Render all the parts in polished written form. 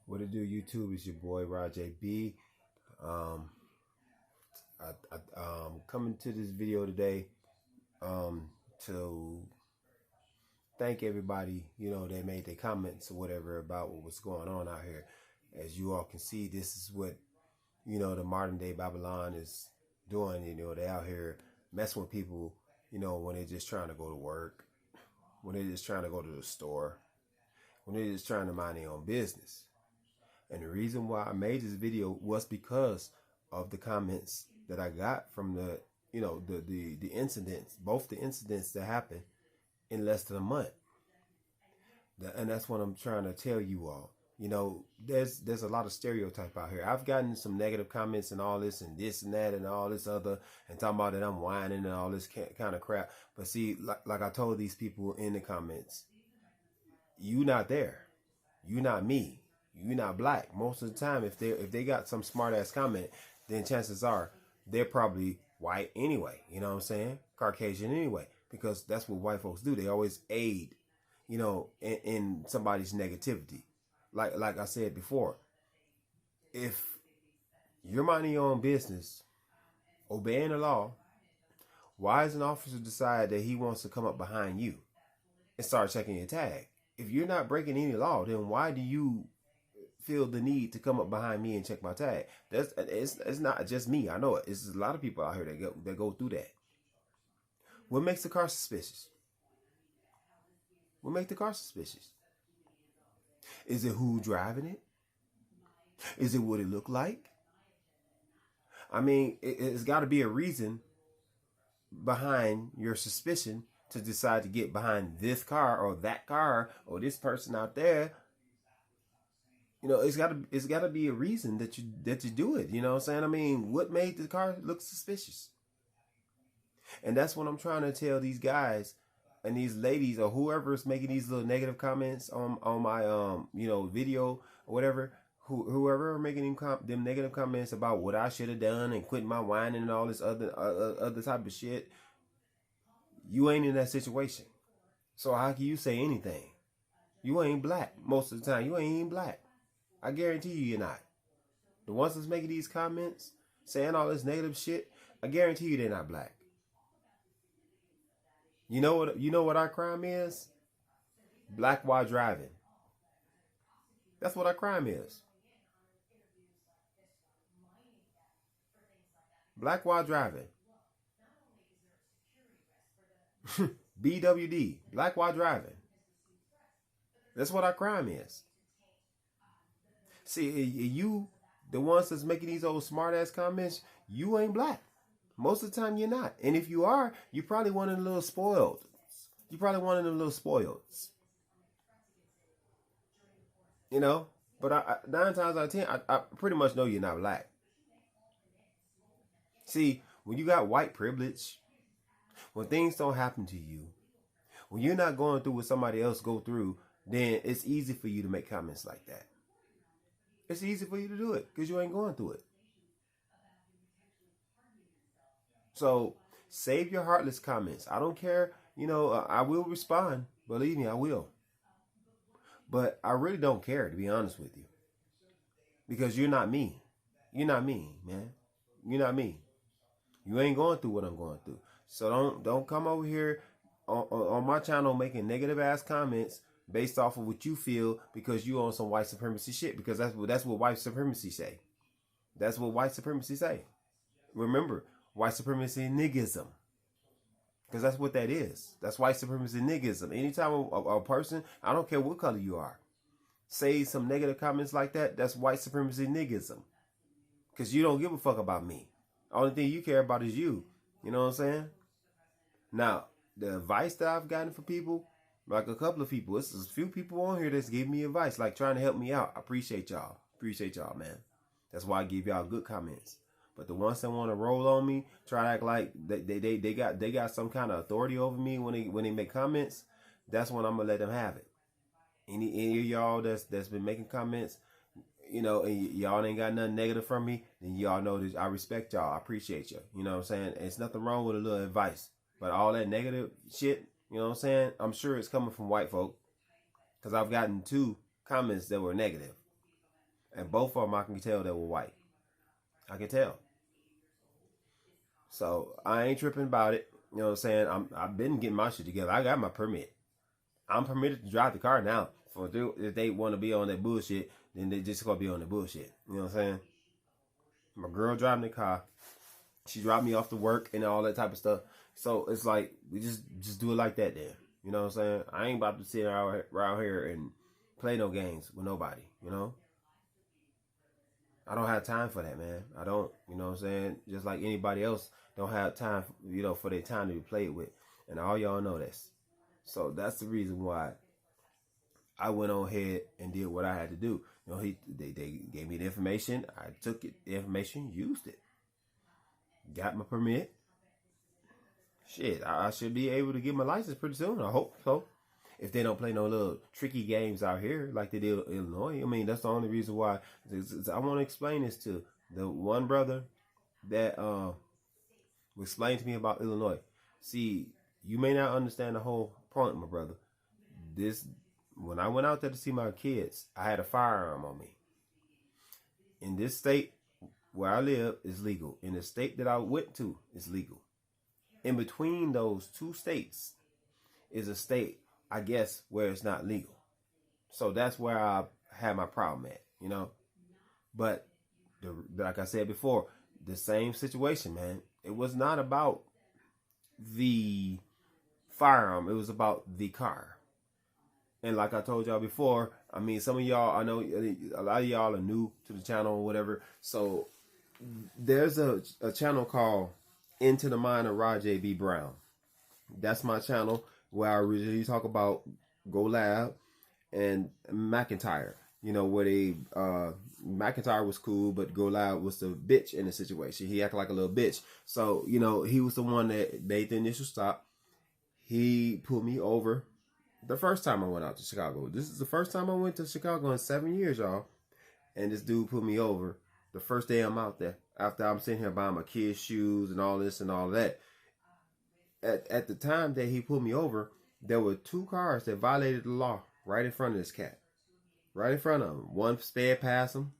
What it do, YouTube? It's your boy Rajay B. Um, Coming to this video today to thank everybody, that made their comments or whatever about what was going on out here. As you all can see, this is what, the modern day Babylon is doing. They out here messing with people, when they're just trying to go to work, when they're just trying to go to the store, when they're just trying to mind their own business. And the reason why I made this video was because of the comments that I got from the incidents, both the incidents that happened in less than a month. And that's what I'm trying to tell you all. There's a lot of stereotype out here. I've gotten some negative comments and all this and this and that and all this other, and talking about that I'm whining and all this kind of crap. But see, like I told these people in the comments, you not there. You not me. You not black. Most of the time, if they got some smart ass comment, then chances are they're probably white anyway. You know what I'm saying? Caucasian anyway, because that's what white folks do. They always aid, in somebody's negativity. Like I said before, if you're minding your own business, obeying the law, why does an officer decide that he wants to come up behind you and start checking your tag? If you're not breaking any law, then why do you feel the need to come up behind me and check my tag? It's not just me. I know it. It's a lot of people out here that go through that. What makes the car suspicious? What makes the car suspicious? Is it who driving it? Is it what it look like? I mean, it's got to be a reason behind your suspicion to decide to get behind this car or that car or this person out there. It's got to be a reason that you do it. You know what I'm saying? I mean, what made the car look suspicious? And that's what I'm trying to tell these guys and these ladies or whoever is making these little negative comments on my video or whatever. Whoever are making them negative comments about what I should have done and quitting my whining and all this other type of shit. You ain't in that situation. So how can you say anything? You ain't black most of the time. You ain't even black. I guarantee you're not. The ones that's making these comments, saying all this negative shit, I guarantee you they're not black. You know what our crime is? Black while driving. That's what our crime is. Black while driving. BWD, black while driving. That's what our crime is. See, you, the ones that's making these old smart ass comments, you ain't black. Most of the time you're not. And if you are, you're probably one of the little spoiled. You're probably one of them little spoileds. But 9 times out of 10, I pretty much know you're not black. See, when you got white privilege, when things don't happen to you, when you're not going through what somebody else go through, then it's easy for you to make comments like that. It's easy for you to do it because you ain't going through it. So save your heartless comments. I don't care. I will respond. Believe me, I will. But I really don't care, to be honest with you. Because you're not me. You're not me, man. You're not me. You ain't going through what I'm going through. So don't come over here on my channel making negative ass comments based off of what you feel because you on some white supremacy shit. Because that's what white supremacy say. That's what white supremacy say. Remember, white supremacy niggism. Because that's what that is. That's white supremacy niggism. Anytime a person, I don't care what color you are, say some negative comments like that, that's white supremacy niggism. Because you don't give a fuck about me. The only thing you care about is you. You know what I'm saying? Now, the advice that I've gotten for people, like a couple of people, there's a few people on here that's giving me advice, like trying to help me out. I appreciate y'all. Appreciate y'all, man. That's why I give y'all good comments. But the ones that want to roll on me, try to act like they got some kind of authority over me when they make comments, that's when I'm gonna let them have it. Any of y'all that's been making comments, and y'all ain't got nothing negative from me, then y'all know that I respect y'all. I appreciate you. You know what I'm saying? It's nothing wrong with a little advice. But all that negative shit, you know what I'm saying? I'm sure it's coming from white folk. Because I've gotten 2 comments that were negative. And both of them, I can tell they were white. I can tell. So I ain't tripping about it. You know what I'm saying? I've been getting my shit together. I got my permit. I'm permitted to drive the car now. If they want to be on that bullshit, then they just gonna be on the bullshit. You know what I'm saying? My girl driving the car. She dropped me off to work and all that type of stuff. So it's like we just do it like that then. You know what I'm saying? I ain't about to sit around here and play no games with nobody, you know? I don't have time for that, man. I don't, you know what I'm saying? Just like anybody else don't have time, you know, for their time to be played with. And all y'all know this. So that's the reason why I went on ahead and did what I had to do. You know, they gave me the information. I took it, the information, used it. Got my permit. Shit, I should be able to get my license pretty soon. I hope so. If they don't play no little tricky games out here like they did in Illinois. I mean, that's the only reason why. I want to explain this to the one brother that explained to me about Illinois. See, you may not understand the whole point, my brother. When I went out there to see my kids, I had a firearm on me. In this state where I live, is legal. In the state that I went to, is legal. In between those two states is a state, I guess, where it's not legal. So that's where I had my problem at, you know. But like I said before, the same situation, man. It was not about the firearm. It was about the car. And like I told y'all before, I mean, some of y'all, I know a lot of y'all are new to the channel or whatever. So there's a channel called Into the Mind of Rajay B. Brown. That's my channel where I originally talk about GoLab and McIntyre. You know, where McIntyre was cool, but GoLab was the bitch in the situation. He acted like a little bitch. So, you know, he was the one that made the initial stop. He pulled me over the first time I went out to Chicago. This is the first time I went to Chicago in 7 years, y'all. And this dude pulled me over the first day I'm out there. After I'm sitting here buying my kids' shoes and all this and all that. At the time that he pulled me over, there were two cars that violated the law right in front of this cat. Right in front of him. One sped past him.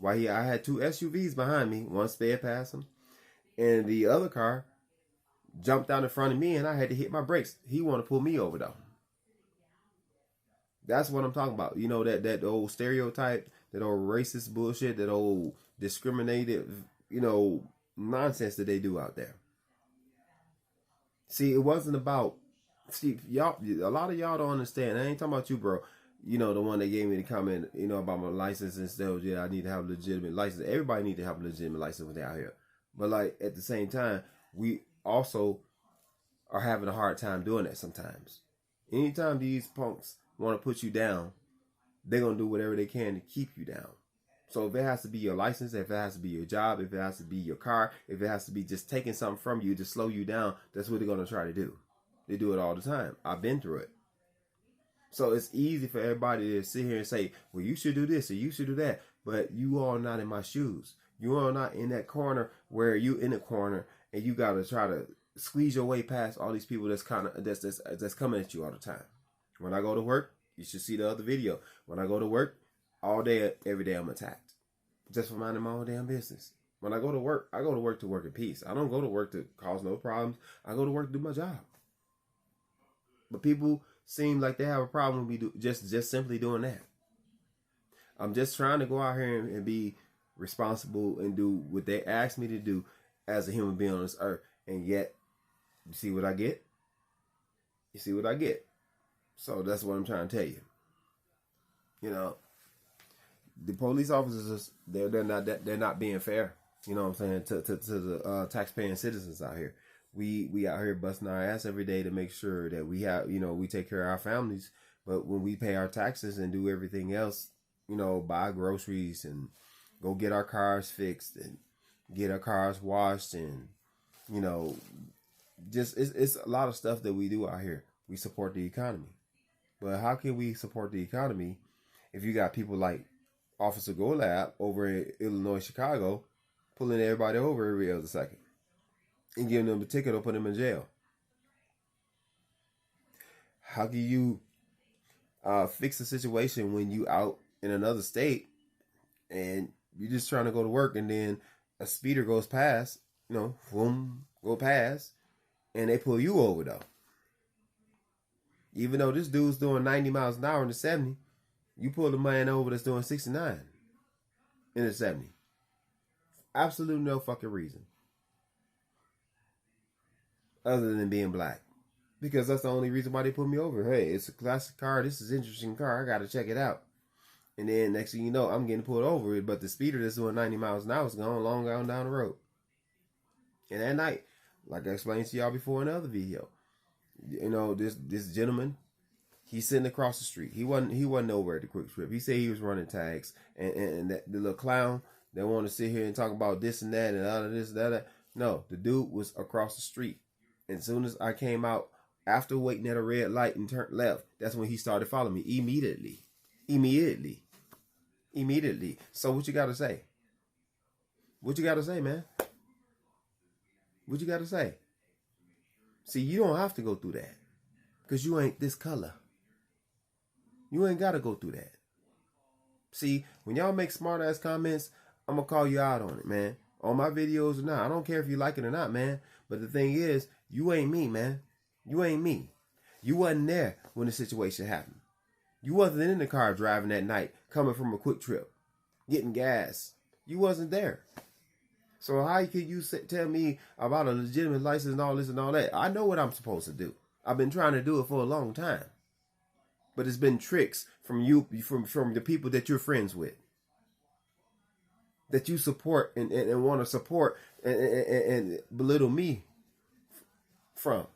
I had two SUVs behind me. One sped past him. And the other car jumped out in front of me and I had to hit my brakes. He wanted to pull me over though. That's what I'm talking about. You know, that old stereotype, that old racist bullshit, that old discriminated, you know, nonsense that they do out there. See, it wasn't about, y'all, a lot of y'all don't understand. I ain't talking about you, bro. You know, the one that gave me the comment, you know, about my license and stuff. Yeah, I need to have a legitimate license. Everybody need to have a legitimate license when they're out here. But like, at the same time, we also are having a hard time doing that sometimes. Anytime these punks want to put you down, they're going to do whatever they can to keep you down. So if it has to be your license, if it has to be your job, if it has to be your car, if it has to be just taking something from you to slow you down, that's what they're going to try to do. They do it all the time. I've been through it. So it's easy for everybody to sit here and say, well, you should do this or you should do that. But you are not in my shoes. You are not in that corner where you in the corner and you got to try to squeeze your way past all these people that's coming at you all the time. When I go to work, you should see the other video. When I go to work, all day, every day I'm attacked. Just for minding my own damn business. When I go to work to work in peace. I don't go to work to cause no problems. I go to work to do my job. But people seem like they have a problem with me just simply doing that. I'm just trying to go out here and be responsible and do what they asked me to do as a human being on this earth. And yet, you see what I get? You see what I get? So that's what I'm trying to tell you. You know, the police officers, they're not being fair. You know what I'm saying, to the taxpaying citizens out here. We out here busting our ass every day to make sure that we have, you know, we take care of our families. But when we pay our taxes and do everything else, you know, buy groceries and go get our cars fixed and get our cars washed and, you know, just it's a lot of stuff that we do out here. We support the economy. But how can we support the economy if you got people like Officer GoLab over in Illinois, Chicago, pulling everybody over every other second and giving them a ticket or putting them in jail? How can you fix a situation when you out in another state and you're just trying to go to work, and then a speeder goes past, boom, go past, and they pull you over though. Even though this dude's doing 90 miles an hour in the 70, you pull the man over that's doing 69 in the 70. Absolute no fucking reason. Other than being black. Because that's the only reason why they put me over. Hey, it's a classic car. This is an interesting car. I got to check it out. And then next thing you know, I'm getting pulled over. But the speeder that's doing 90 miles an hour is going long down the road. And at night, like I explained to y'all before in another video, this gentleman, he's sitting across the street. He wasn't nowhere at the Quick Trip. He said he was running tags. And that the little clown that wanted to sit here and talk about this and that and all of this, that. No, the dude was across the street. And as soon as I came out, after waiting at a red light and turned left, that's when he started following me immediately. So what you got to say? What you got to say, man? What you got to say? See, you don't have to go through that because you ain't this color. You ain't got to go through that. See, when y'all make smart ass comments, I'm going to call you out on it, man. On my videos or not. I don't care if you like it or not, man. But the thing is, you ain't me, man. You ain't me. You wasn't there when the situation happened. You wasn't in the car driving that night, coming from a Quick Trip, getting gas. You wasn't there. So how can you tell me about a legitimate license and all this and all that? I know what I'm supposed to do. I've been trying to do it for a long time. But it's been tricks from you, from the people that you're friends with, that you support and want to support and belittle me from.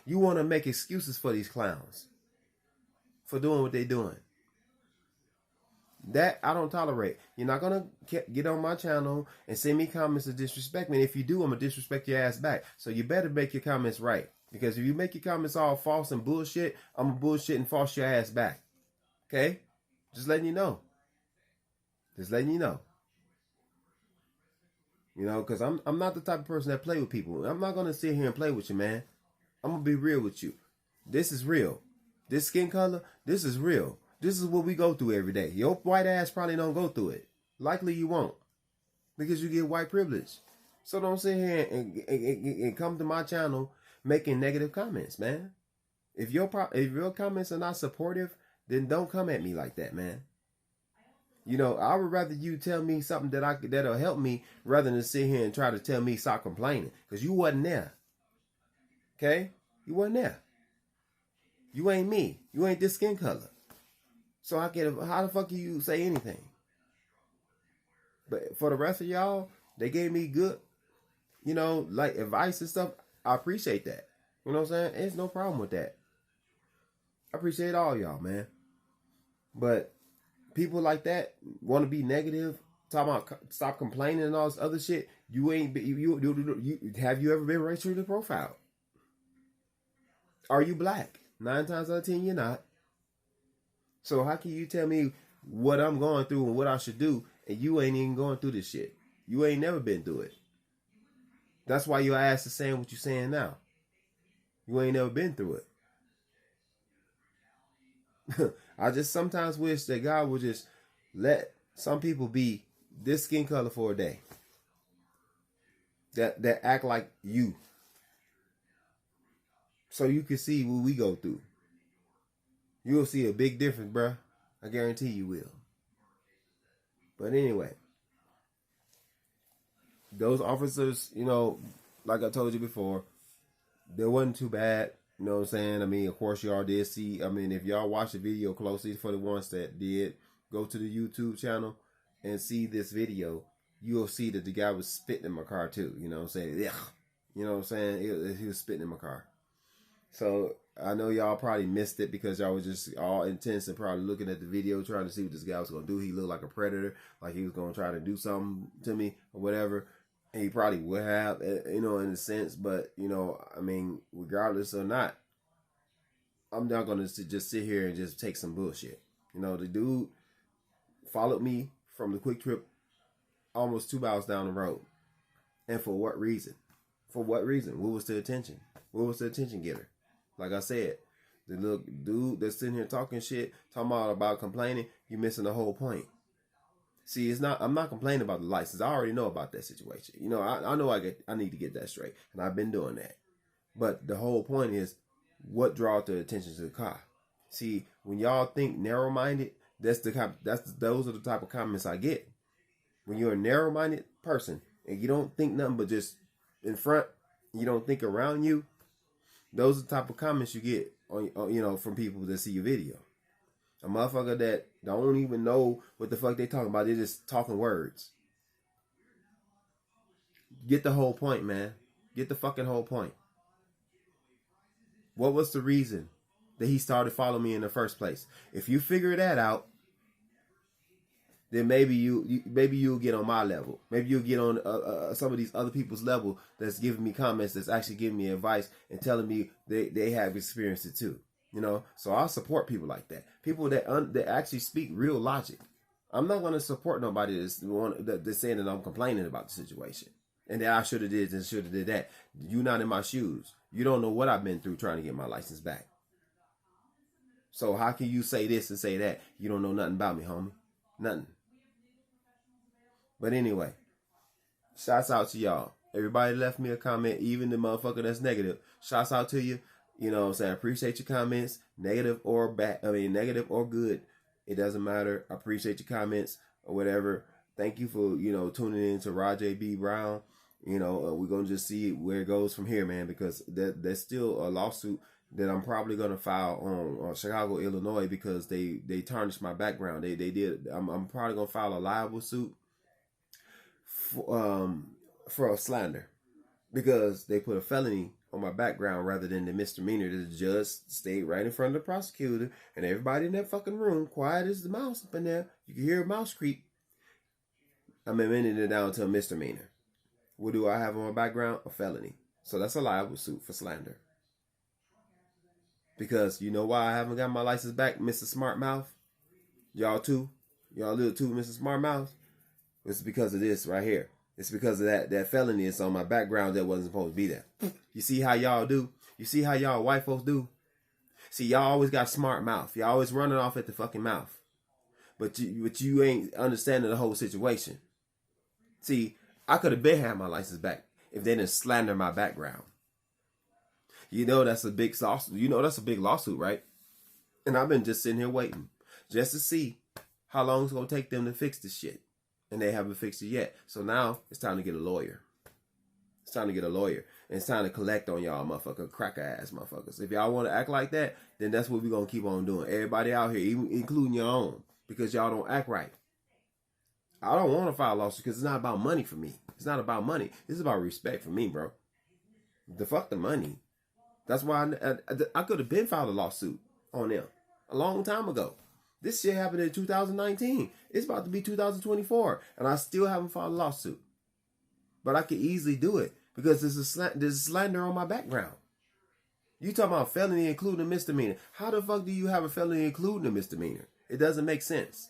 You want to make excuses for these clowns for doing what they're doing. That I don't tolerate. You're not going to get on my channel and send me comments to disrespect me. And if you do, I'm going to disrespect your ass back. So you better make your comments right. Because if you make your comments all false and bullshit, I'm going to bullshit and false your ass back. Okay? Just letting you know. Just letting you know. Because I'm not the type of person that play with people. I'm not going to sit here and play with you, man. I'm going to be real with you. This is real. This skin color, this is real. This is what we go through every day. Your white ass probably don't go through it. Likely you won't. Because you get white privilege. So don't sit here and come to my channel making negative comments, man. If your comments are not supportive, then don't come at me like that, man. I would rather you tell me something that'll help me rather than sit here and try to tell me stop complaining. Because you wasn't there. Okay? You wasn't there. You ain't me. You ain't this skin color. So how the fuck can you say anything? But for the rest of y'all, they gave me good, like advice and stuff. I appreciate that. You know what I'm saying? There's no problem with that. I appreciate all y'all, man. But people like that want to be negative, talking about stop complaining and all this other shit. You ain't have you ever been racially profiled? Are you black? 9 times out of 10, you're not. So how can you tell me what I'm going through and what I should do, and you ain't even going through this shit? You ain't never been through it. That's why your ass is saying what you're saying now. You ain't never been through it. I just sometimes wish that God would just let some people be this skin color for a day. That act like you. So you can see what we go through. You'll see a big difference, bruh. I guarantee you will. But anyway, those officers, like I told you before, they wasn't too bad. You know what I'm saying? I mean, of course, y'all did see. I mean, if y'all watch the video closely, for the ones that did, go to the YouTube channel and see this video, you'll see that the guy was spitting in my car too. You know what I'm saying? Yeah. You know what I'm saying? He was spitting in my car. So I know y'all probably missed it because y'all was just all intense and probably looking at the video trying to see what this guy was going to do. He looked like a predator, like he was going to try to do something to me or whatever. And he probably would have, in a sense. But, I mean, regardless or not, I'm not going to just sit here and just take some bullshit. The dude followed me from the Quick Trip almost 2 miles down the road. And for what reason? For what reason? What was the attention? What was the attention getter? Like I said, the little dude that's sitting here talking shit, talking about complaining, you're missing the whole point. See, it's not. I'm not complaining about the license. I already know about that situation. You know, I know I need to get that straight, and I've been doing that. But the whole point is, what draws the attention to the car? See, when y'all think narrow-minded, those are the type of comments I get. When you're a narrow-minded person and you don't think nothing but just in front, you don't think around you, those are the type of comments you get on from people that see your video. A motherfucker that don't even know what the fuck they talking about. They're just talking words. Get the whole point, man. Get the fucking whole point. What was the reason that he started following me in the first place? If you figure that out, then maybe you'll get on my level. Maybe you'll get on some of these other people's level that's giving me comments, that's actually giving me advice and telling me they have experienced it too. You know, so I'll support people like that. People that actually speak real logic. I'm not going to support nobody that's saying that I'm complaining about the situation and that I should have did and should have did that. You're not in my shoes. You don't know what I've been through trying to get my license back. So how can you say this and say that? You don't know nothing about me, homie. Nothing. But anyway, shouts out to y'all. Everybody left me a comment, even the motherfucker that's negative. Shouts out to you. You know what I'm saying? I appreciate your comments, negative or bad. I mean, negative or good. It doesn't matter. I appreciate your comments or whatever. Thank you for, tuning in to Rajay B. Brown. We're going to just see where it goes from here, man, because there's still a lawsuit that I'm probably going to file on Chicago, Illinois, because they tarnished my background. They did. I'm probably going to file a libel suit for a slander because they put a felony on my background rather than the misdemeanor. The judge stayed right in front of the prosecutor, and everybody in that fucking room, quiet as the mouse up in there. You can hear a mouse creep. I'm amending it down to a misdemeanor. What do I have on my background? A felony. So that's a libel suit for slander. Because you know why I haven't got my license back, Mr. Smart Mouth? Y'all too? Y'all little too, Mr. Smart Mouth? It's because of this right here. It's because of that felony that's on my background that wasn't supposed to be there. You see how y'all do? You see how y'all white folks do? See, y'all always got smart mouth. Y'all always running off at the fucking mouth. But you ain't understanding the whole situation. See, I could have been had my license back if they didn't slander my background. That's a big lawsuit. That's a big lawsuit, right? And I've been just sitting here waiting just to see how long it's going to take them to fix this shit. And they haven't fixed it yet. So now it's time to get a lawyer. It's time to get a lawyer. And it's time to collect on y'all motherfucker, cracker ass motherfuckers. If y'all want to act like that, then that's what we're going to keep on doing. Everybody out here, even including your own, because y'all don't act right. I don't want to file a lawsuit because it's not about money for me. It's not about money. It's about respect for me, bro. The fuck the money. That's why I could have been filed a lawsuit on them a long time ago. This shit happened in 2019. It's about to be 2024, and I still haven't filed a lawsuit. But I could easily do it because there's slander on my background. You talking about felony including a misdemeanor. How the fuck do you have a felony including a misdemeanor? It doesn't make sense.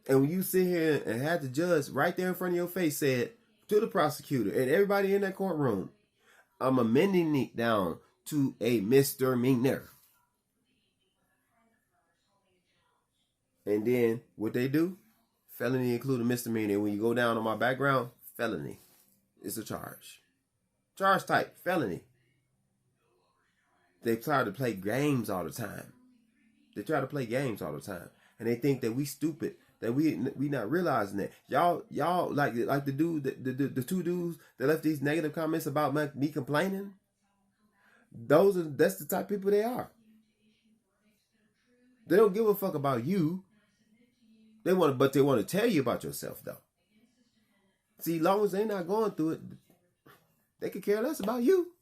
And when you sit here and have the judge right there in front of your face said to the prosecutor and everybody in that courtroom, I'm amending it down to a misdemeanor. And then what they do? Felony including misdemeanor. When you go down on my background, felony. It's a charge. Charge type, felony. They try to play games all the time. And they think that we stupid. That we not realizing that. Y'all like the dude, the two dudes that left these negative comments about me complaining. That's the type of people they are. They don't give a fuck about you. They want to tell you about yourself though. See, as long as they're not going through it, they could care less about you.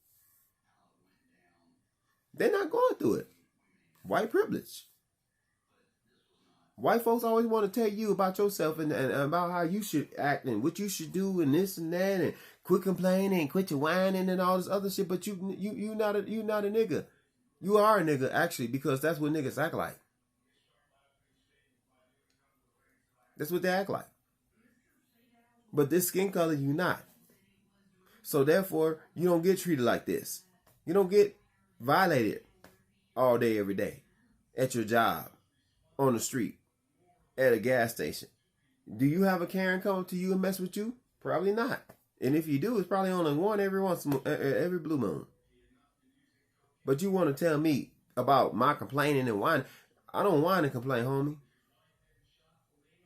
They're not going through it. White privilege. White folks always want to tell you about yourself and about how you should act and what you should do and this and that and quit complaining and quit your whining and all this other shit. But you not a nigga. You are a nigga actually because that's what niggas act like. That's what they act like. But this skin color, you not. So therefore, you don't get treated like this. You don't get violated all day, every day. At your job. On the street. at a gas station. Do you have a Karen come up to you and mess with you? Probably not. And if you do, it's probably only one every blue moon. But you want to tell me about my complaining and whining? I don't whine and complain, homie.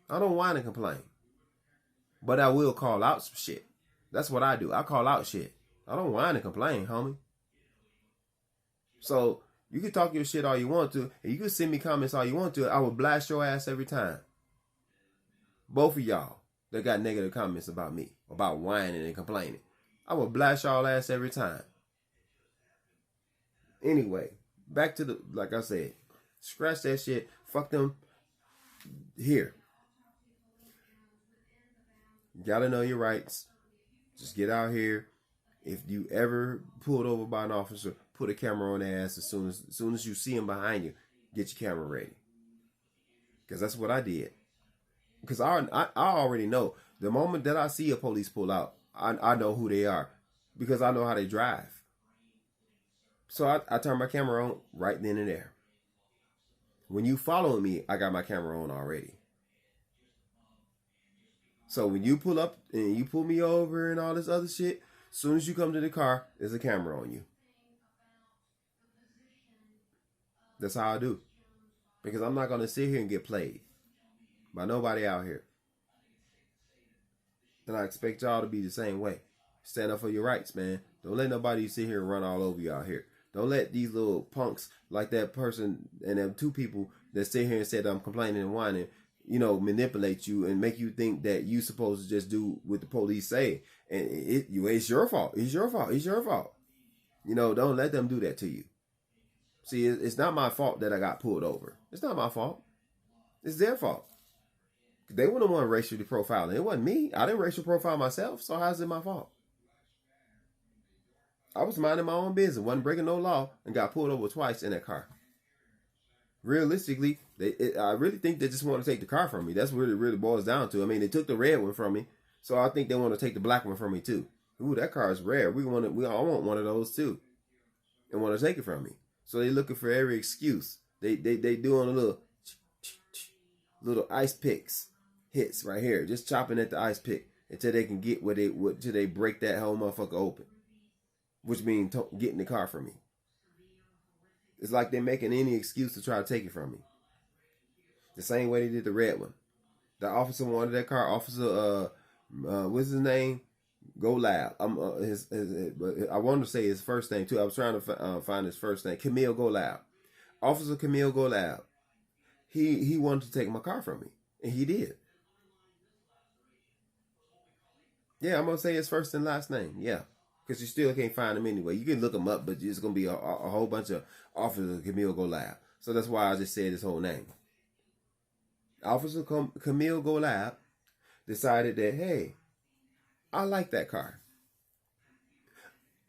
I don't whine and complain. But I will call out some shit. That's what I do. I call out shit. I don't whine and complain, homie. So you can talk your shit all you want to, and you can send me comments all you want to. I will blast your ass every time. Both of y'all that got negative comments about me, about whining and complaining, I will blast y'all ass every time. Anyway, back to like I said, scratch that shit. Fuck them. Here. You gotta know your rights. Just get out here. If you ever pulled over by an officer, put a camera on their ass as soon as you see him behind you. Get your camera ready. Because that's what I did. Because I already know. The moment that I see a police pull out, I know who they are. Because I know how they drive. So I turn my camera on right then and there. When you follow me, I got my camera on already. So when you pull up and you pull me over and all this other shit, as soon as you come to the car, there's a camera on you. That's how I do. Because I'm not going to sit here and get played by nobody out here. And I expect y'all to be the same way. Stand up for your rights, man. Don't let nobody sit here and run all over you out here. Don't let these little punks like that person and them two people that sit here and said I'm complaining and whining, manipulate you and make you think that you supposed to just do what the police say. And it's your fault. It's your fault. It's your fault. Don't let them do that to you. See, it's not my fault that I got pulled over. It's not my fault. It's their fault. They wouldn't want racially profiling. It wasn't me. I didn't racial profile myself, so how's it my fault? I was minding my own business, wasn't breaking no law, and got pulled over twice in that car. Realistically, I really think they just want to take the car from me. That's what it really boils down to. I mean, they took the red one from me, so I think they want to take the black one from me too. Ooh, that car is rare. I want one of those too, and want to take it from me. So they looking for every excuse. They doing a little ice picks hits right here, just chopping at the ice pick until they can get till they break that whole motherfucker open, which means getting the car from me. It's like they're making any excuse to try to take it from me. The same way they did the red one. The officer wanted that car. Officer, what's his name? Go Loud. I wanted to say his first name too. I was trying to find his first name. Camille Go Loud. Officer Camille Go Loud. He wanted to take my car from me, and he did. Yeah, I'm gonna say his first and last name. Yeah, because you still can't find him anyway. You can look him up, but it's gonna be a whole bunch of Officer Camille Go Loud. So that's why I just said his whole name. Officer Camille Go Loud decided that, hey, I like that car.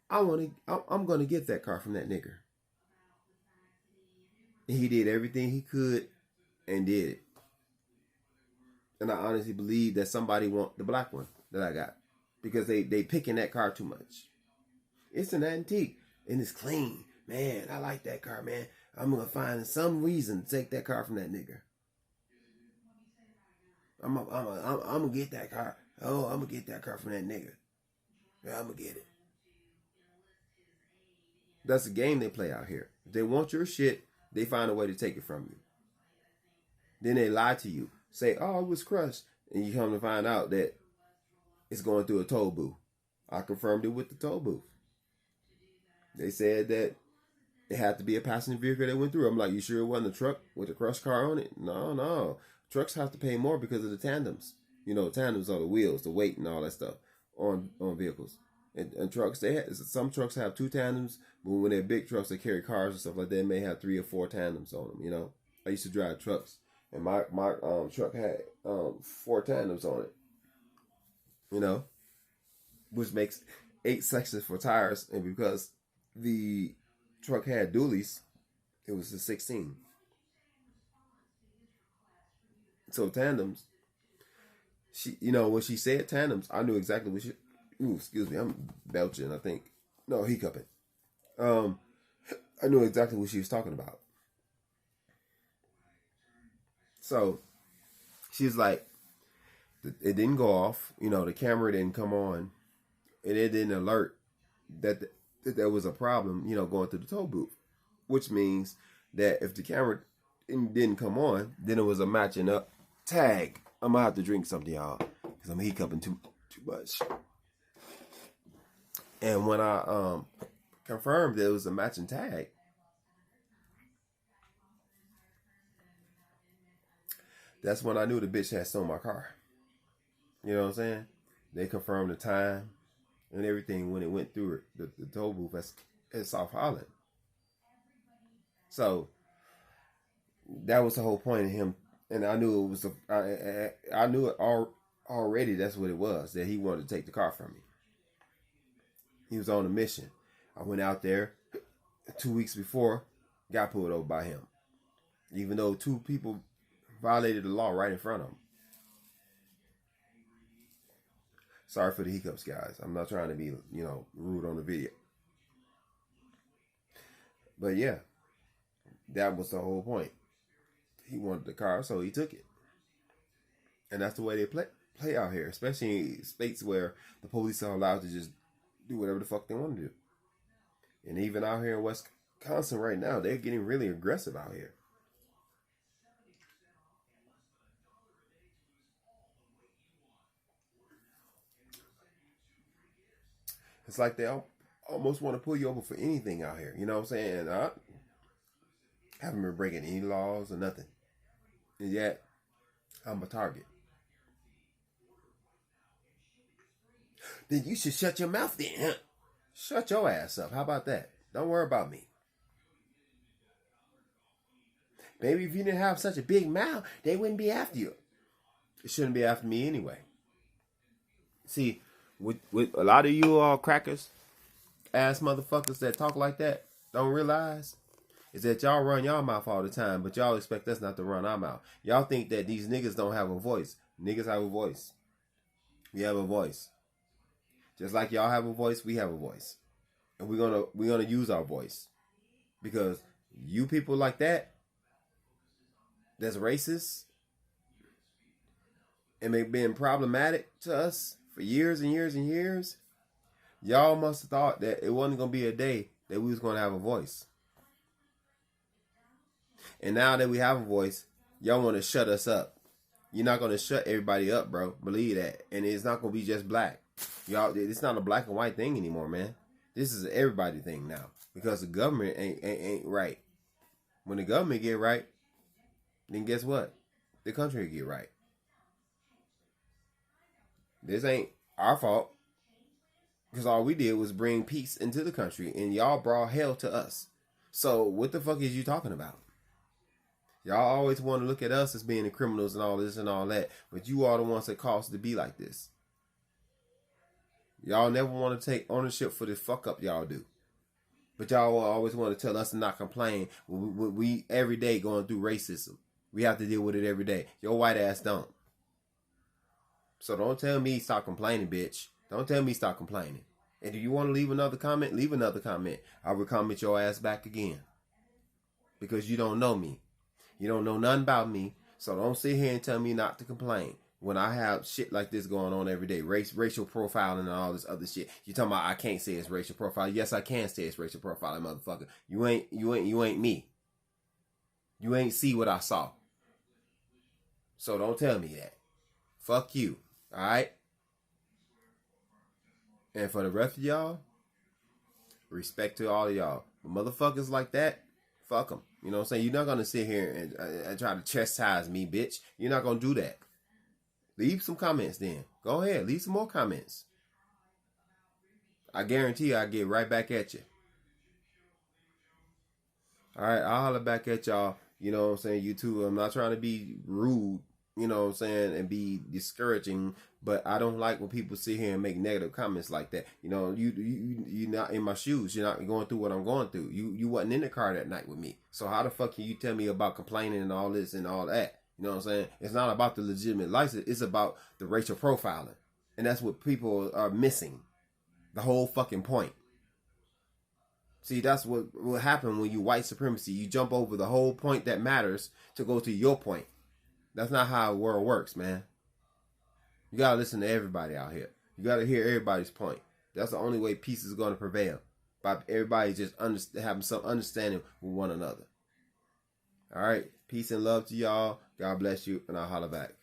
I'm gonna get that car from that nigger. And he did everything he could and did it. And I honestly believe that somebody want the black one that I got. Because they picking that car too much. It's an antique and it's clean. Man, I like that car, man. I'm gonna find some reason to take that car from that nigger. I'm gonna get that car. Oh, I'm gonna get that car from that nigga. Yeah, I'm gonna get it. That's the game they play out here. If they want your shit, they find a way to take it from you. Then they lie to you. Say, oh, it was crushed. And you come to find out that it's going through a toll booth. I confirmed it with the toll booth. They said that it had to be a passenger vehicle that went through. I'm like, you sure it wasn't a truck with a crushed car on it? No. Trucks have to pay more because of the tandems. Tandems are the wheels, the weight and all that stuff on vehicles. And trucks, some trucks have 2 tandems, but when they're big trucks that carry cars and stuff like that, they may have 3 or 4 tandems on them, I used to drive trucks, and my truck had 4 tandems on it, which makes 8 sections for tires, and because the truck had dualies, it was a 16. So tandems, when she said tandems, I knew exactly what she. Ooh, excuse me, I'm belching. I think hiccuping. I knew exactly what she was talking about. So She's like, it didn't go off. You know, the camera didn't come on, and it didn't alert that there was a problem. You know, going through the toll booth, which means that if the camera didn't come on, then it was a matching up tag. I'm gonna have to drink something, y'all, because I'm hiccuping too much. And when I confirmed that it was a matching tag, that's when I knew the bitch had stolen my car. You know what I'm saying? They confirmed the time and everything when it went through the toll booth at South Holland. So that was the whole point of him, and I knew it was. I knew it already. That's what it was, that he wanted to take the car from me. He was on a mission. I went out there 2 weeks before, got pulled over by him, even though 2 people violated the law right in front of him. Sorry for the hiccups, guys. I'm not trying to be, rude on the video. But yeah, that was the whole point. He wanted the car, so he took it. And that's the way they play out here, especially in states where the police are allowed to just do whatever the fuck they want to do. And even out here in Wisconsin right now, they're getting really aggressive out here. It's like they almost want to pull you over for anything out here. You know what I'm saying? I haven't been breaking any laws or nothing. And yet, I'm a target. Then you should shut your mouth then. Shut your ass up. How about that? Don't worry about me. Maybe if you didn't have such a big mouth, they wouldn't be after you. It shouldn't be after me anyway. See, with a lot of you all crackers, ass motherfuckers that talk like that, don't realize is that y'all run y'all mouth all the time, but y'all expect us not to run our mouth. Y'all think that these niggas don't have a voice. Niggas have a voice. We have a voice. Just like y'all have a voice, we have a voice. And we're gonna use our voice. Because you people like that's racist and they've been problematic to us for years and years and years, y'all must have thought that it wasn't gonna be a day that we was gonna have a voice. And now that we have a voice, y'all want to shut us up. You're not going to shut everybody up, bro. Believe that. And it's not going to be just black. Y'all, it's not a black and white thing anymore, man. This is an everybody thing now. Because the government ain't right. When the government get right, then guess what? The country will get right. This ain't our fault. Because all we did was bring peace into the country. And y'all brought hell to us. So what the fuck is you talking about? Y'all always want to look at us as being the criminals and all this and all that. But you are the ones that caused it to be like this. Y'all never want to take ownership for the fuck up y'all do. But y'all always want to tell us to not complain. We every day going through racism. We have to deal with it every day. Your white ass don't. So don't tell me stop complaining, bitch. Don't tell me stop complaining. And if you want to leave another comment, leave another comment. I will comment your ass back again. Because you don't know me. You don't know nothing about me, so don't sit here and tell me not to complain when I have shit like this going on every day. Racial profiling and all this other shit. You talking about I can't say it's racial profiling? Yes, I can say it's racial profiling, motherfucker. You ain't me. You ain't see what I saw. So don't tell me that. Fuck you. Alright? And for the rest of y'all, respect to all of y'all. But motherfuckers like that, fuck them. You know what I'm saying? You're not going to sit here and try to chastise me, bitch. You're not going to do that. Leave some comments then. Go ahead. Leave some more comments. I guarantee you I'll get right back at you. Alright, I'll holler back at y'all. You know what I'm saying? You too. I'm not trying to be rude, you know what I'm saying, and be discouraging, but I don't like when people sit here and make negative comments like that. You know, you're not in my shoes. You're not going through what I'm going through. You wasn't in the car that night with me. So how the fuck can you tell me about complaining and all this and all that? You know what I'm saying? It's not about the legitimate license. It's about the racial profiling. And that's what people are missing. The whole fucking point. See, that's what will happen when you white supremacy. You jump over the whole point that matters to go to your point. That's not how the world works, man. You gotta listen to everybody out here. You gotta hear everybody's point. That's the only way peace is going to prevail. By everybody just having some understanding with one another. All right. Peace and love to y'all. God bless you, and I'll holler back.